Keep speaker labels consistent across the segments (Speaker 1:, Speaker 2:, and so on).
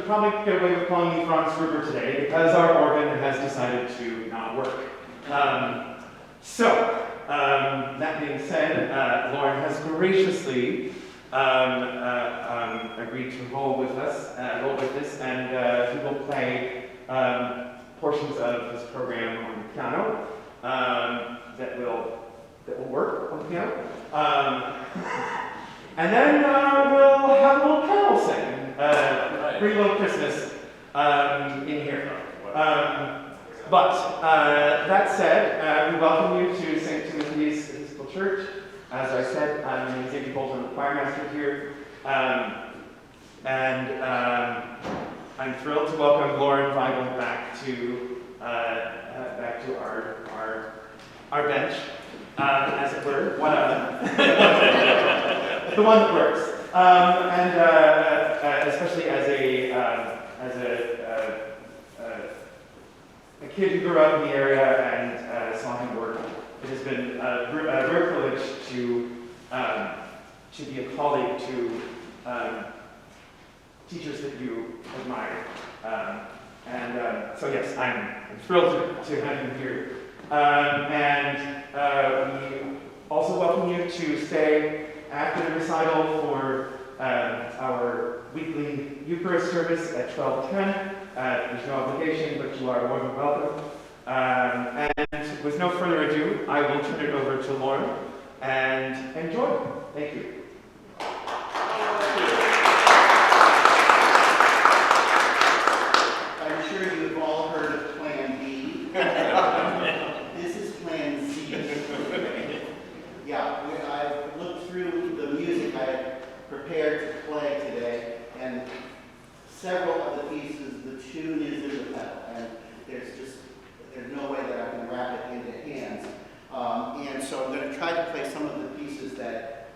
Speaker 1: should probably get away with calling me Franz Gruber today because our organ has decided to not work. That being said, Loren has graciously agreed to roll with this, and he will play portions of his program on the piano that will work on the piano. And then we'll have a little carol sing, bring a little Christmas in here. That said, we welcome you to St. Timothy's Episcopal Church. As I said, my name is Xavier Bolton, I'm the choir master here. I'm thrilled to welcome Loren Veigel back to our bench, as it were. One of them. The one that works. Especially as a kid who grew up in the area and saw him work, it has been a rare privilege to be a colleague to teachers that you admire. So yes, I'm thrilled to have you here. We also welcome you to stay after the recital for our weekly Eucharist service at 12:10. There's no obligation, but you are more than welcome. And with no further ado, I will turn it over to Loren and enjoy. Thank you.
Speaker 2: I'm sure you've all heard of Plan B. This is Plan Z. Yeah, I've looked through the music I had prepared to play today, and several of the pieces, the tune is in the pedal, and there's no way that I can wrap it into hands. And so I'm going to try to play some of the pieces that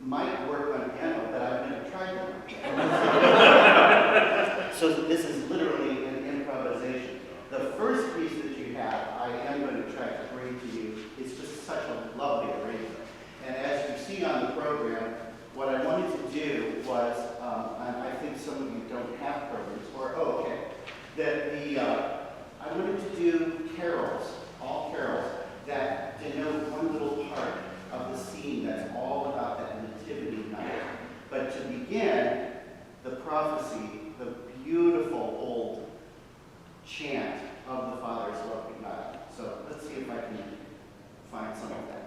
Speaker 2: might work on piano, but I've never tried them. So this is literally an improvisation. The first piece that you have, I am going to try to bring to you. It's just such a lovely arrangement. And as you see on the program, what I wanted to do was, I think some of you don't have programs, I wanted to do carols, all carols, that denote one little part of the scene that's all about that nativity night. But to begin, the prophecy, the beautiful old chant of the Father's love begotten. So let's see if I can find some of that.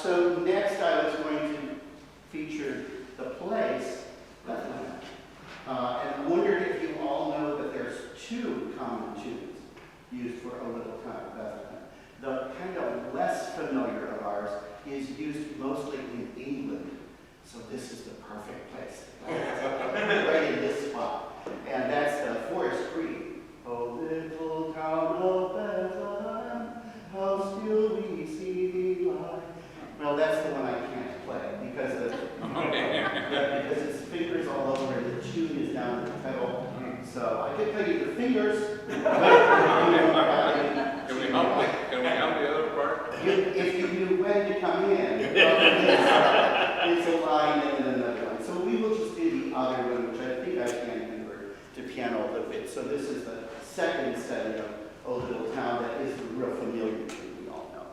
Speaker 2: So next I was going to feature the place, Bethlehem. And I wondered if you all know that there's two common tunes used for O Little Town of Bethlehem. The kind of less familiar of ours is used mostly in England. So this is the perfect place. Right in this spot. And that's the Forest Green. O little town of Bethlehem, how still we see thee lie. Well, that's the one I can't play because because it's fingers all over and the tune is down the pedal. So I could play you the fingers.
Speaker 3: Can we help the other part?
Speaker 2: If you knew when to come in, it's a line and then another one. So we will just do the other one, which I think I can convert to piano a little bit. So this is the second setting of O Little Town that is real familiar to you, we all know.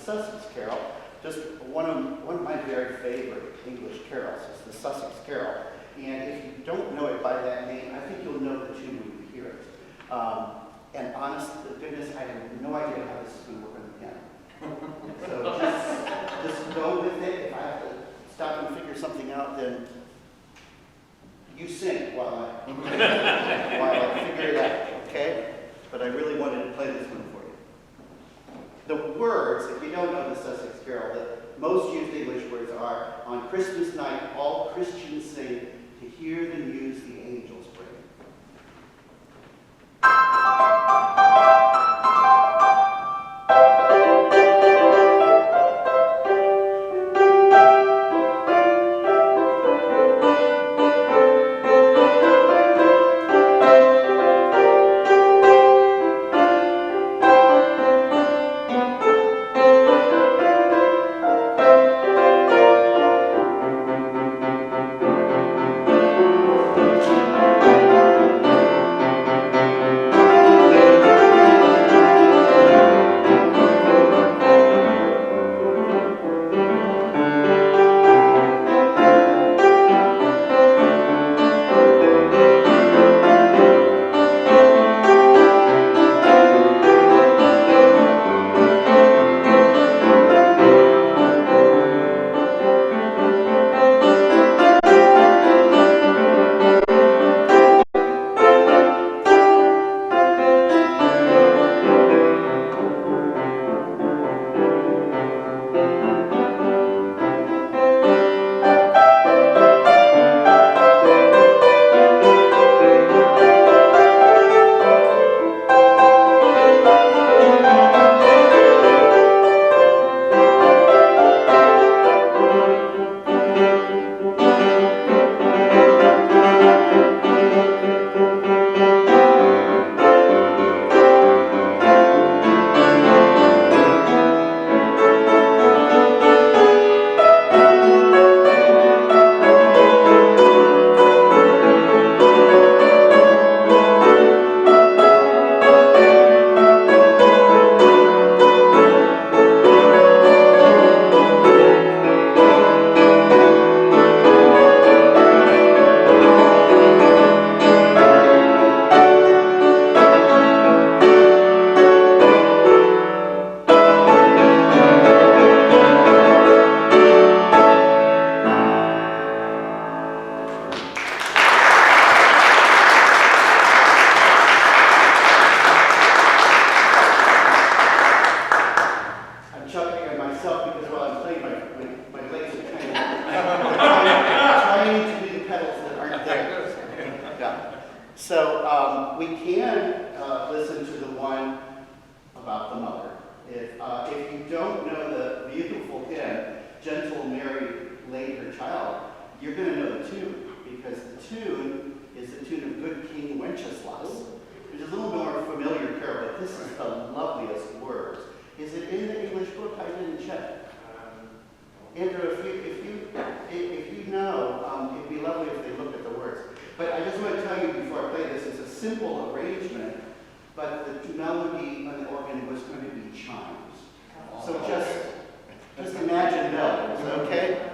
Speaker 2: Sussex Carol, just one of my very favorite English carols is the Sussex Carol. And if you don't know it by that name, I think you'll know the tune when you hear it. And honest to goodness, I have no idea how this is going to work on the piano. So just go with it. If I have to stop and figure something out, then you sing while I figure it out, okay? But I really wanted to play this one for you. The words, if you don't know the Sussex Carol, the most used English words are, on Christmas night, all Christians sing, to hear the news the angels bring. If you don't know the beautiful hymn, Gentle Mary Laid Her Child, you're going to know the tune, because the tune is the tune of Good King Wenceslas, which is a little more familiar carol, but this is the loveliest words. Is it in the English book? I didn't check. Andrew, if you know, it'd be lovely if they looked at the words. But I just want to tell you before I play this, it's a simple arrangement, but the melody on the organ was going to be chimes. So just imagine bells, okay?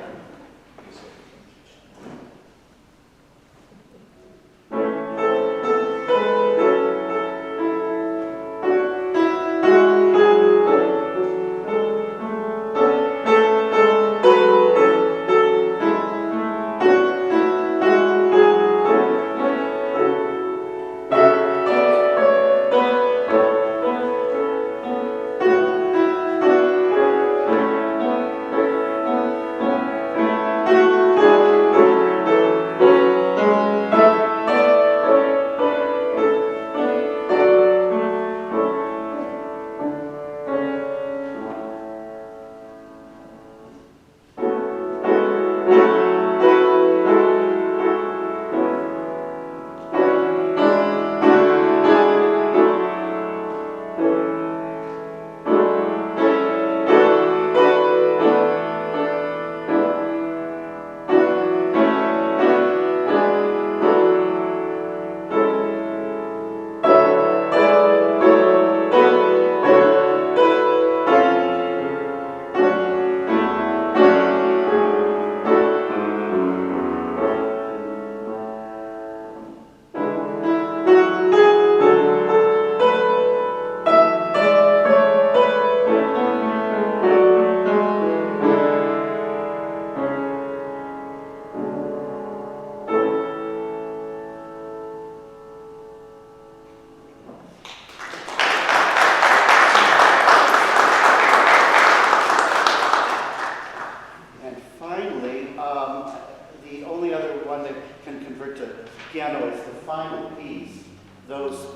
Speaker 2: Piano is the final piece, those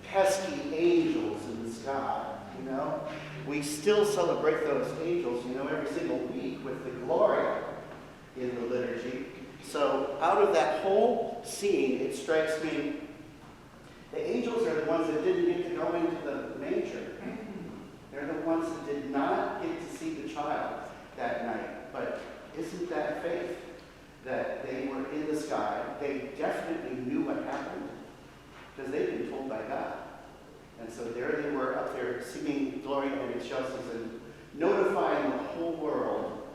Speaker 2: pesky angels in the sky, you know? We still celebrate those angels, you know, every single week with the Gloria in the liturgy. So out of that whole scene, it strikes me, the angels are the ones that didn't get to go into the manger. They're the ones that did not get to see the child that night. But isn't that faith? That they were in the sky. They definitely knew what happened because they'd been told by God. And so there they were up there singing Gloria in Excelsis and notifying the whole world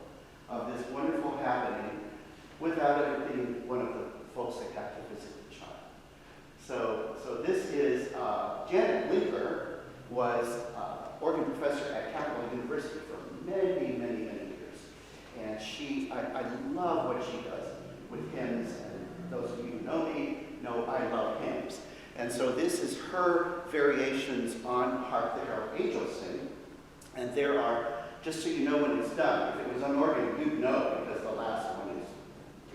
Speaker 2: of this wonderful happening without it being one of the folks that got to visit the child. So this is, Janet Linker was organ professor at Capital University for many, many, many years. And I love what she does with hymns. And those of you who know me know I love hymns. And so this is her variations on Hark the Herald Angels Sing. And there are, just so you know when it's done, if it was on organ, you'd know because the last one is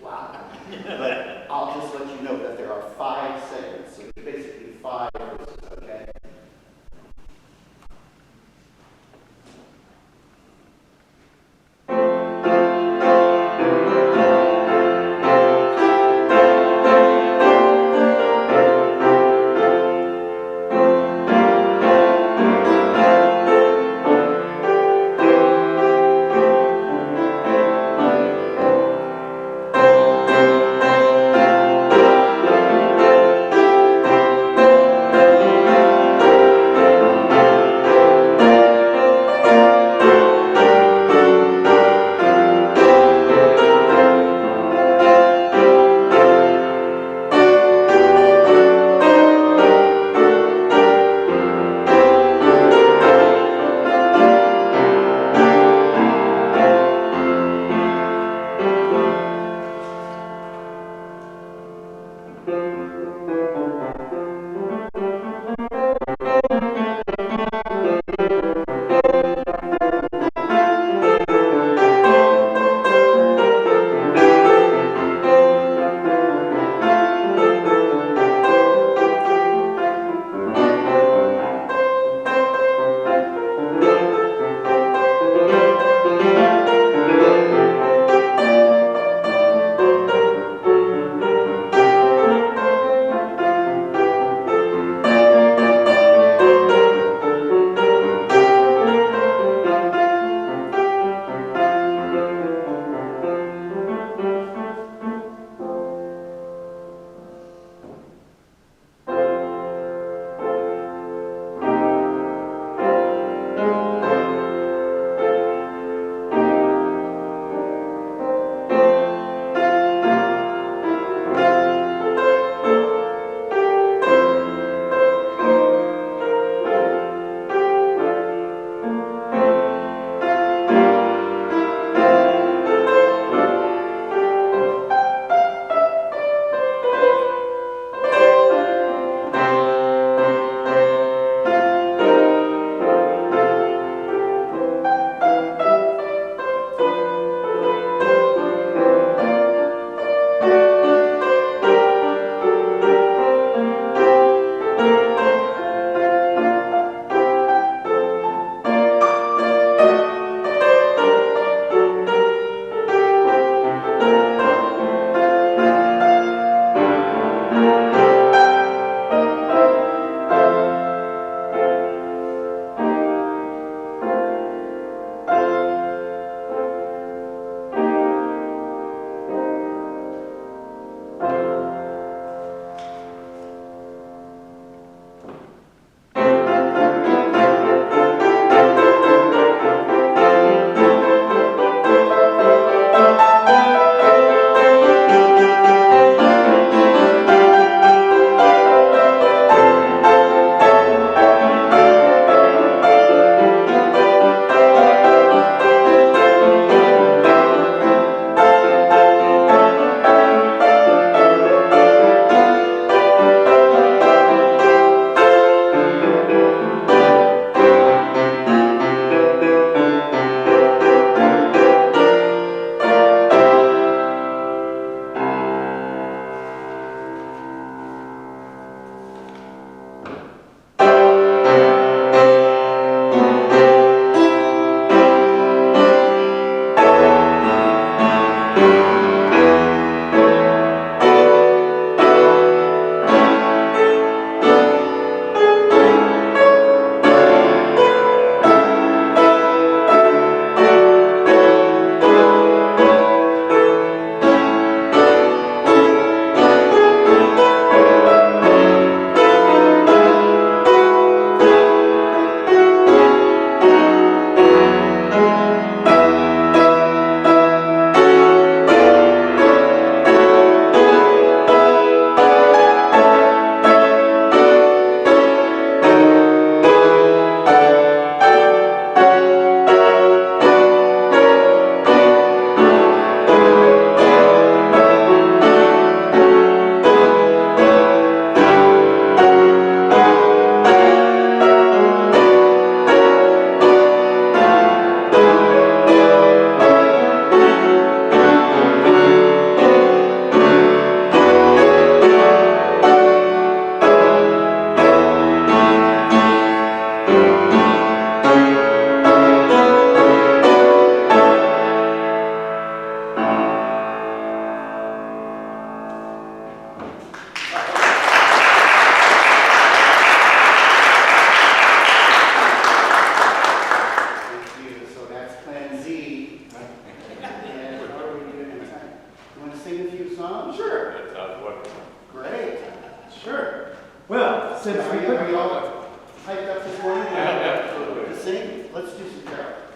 Speaker 2: wow. But I'll just let you know that there are 5 segments. So there's basically 5 verses, okay?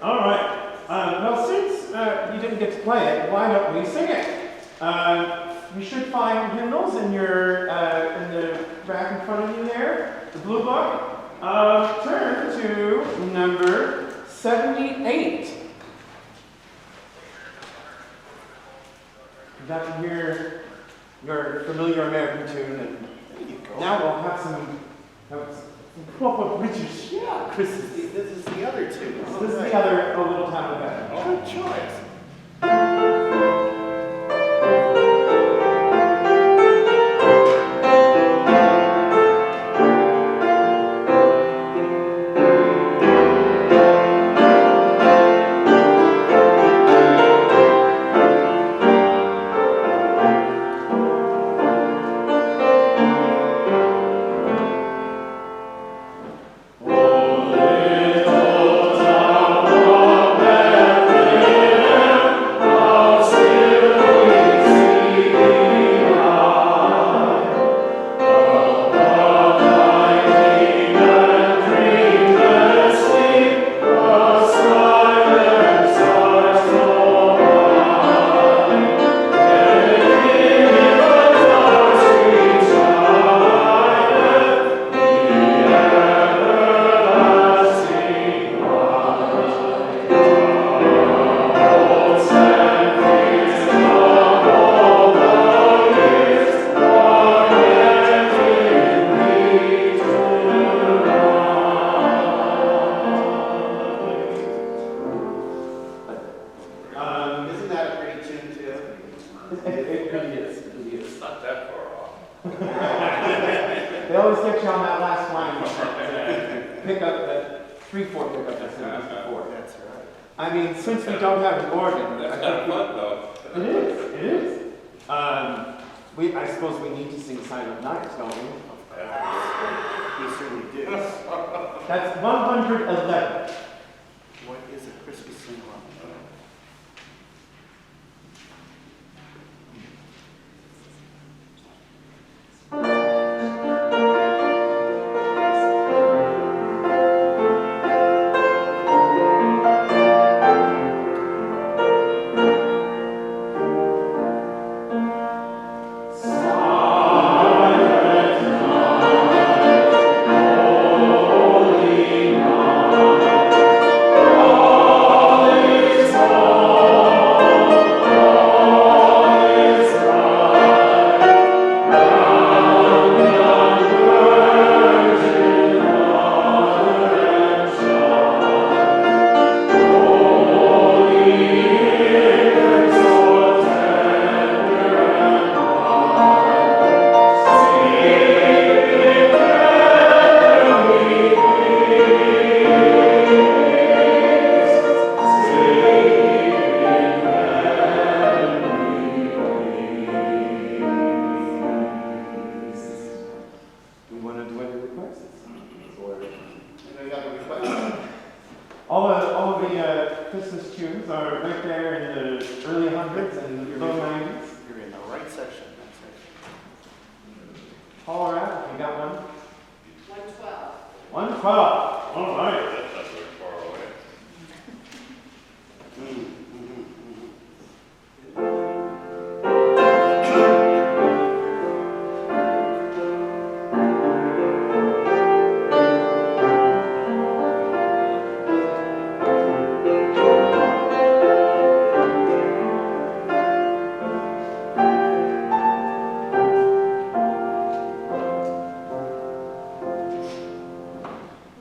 Speaker 1: All right. Well, since you didn't get to play it, why don't we sing it? You should find hymnals in your in the rack in front of you there, the blue book. Turn to number 78. You got to hear your familiar American tune, and now we'll have some proper British. Yeah,
Speaker 2: This is the other two.
Speaker 1: this is the other A Little Town of Bethlehem.
Speaker 2: Good choice.
Speaker 1: That's 111.
Speaker 2: What is a Christmas sing-along?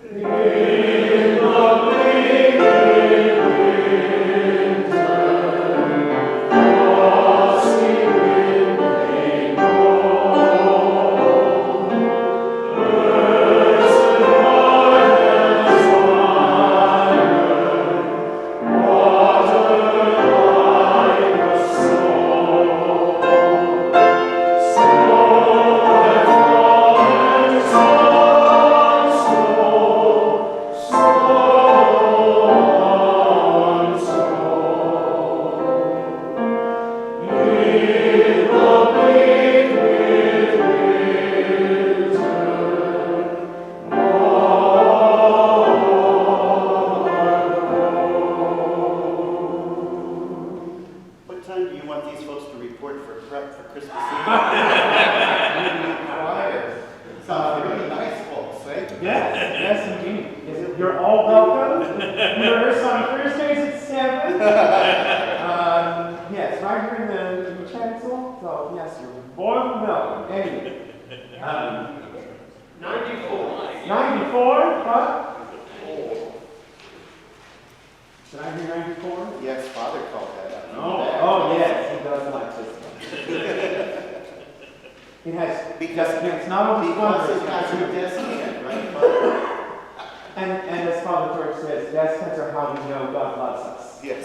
Speaker 4: Yeah.
Speaker 1: Yes, right here in the chancel. So yes, you're more than welcome. Anyway,
Speaker 3: 94.
Speaker 1: 94, huh? Did I hear 94?
Speaker 2: Yes, Father called that up.
Speaker 1: Oh yes, he does like this one. It has,
Speaker 2: Because
Speaker 1: it's not only
Speaker 2: because
Speaker 1: one,
Speaker 2: it has a descant, right, Father?
Speaker 1: and as Father George says, descants are how we know God loves us.
Speaker 2: Yes.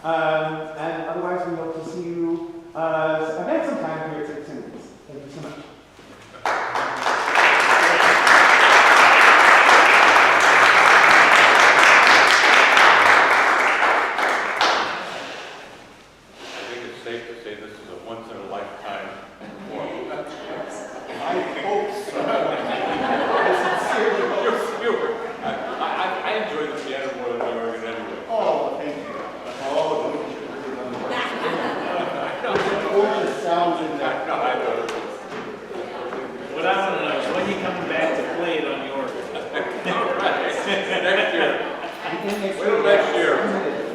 Speaker 1: And otherwise, we hope to see you again sometime here at 6 Thank you so much.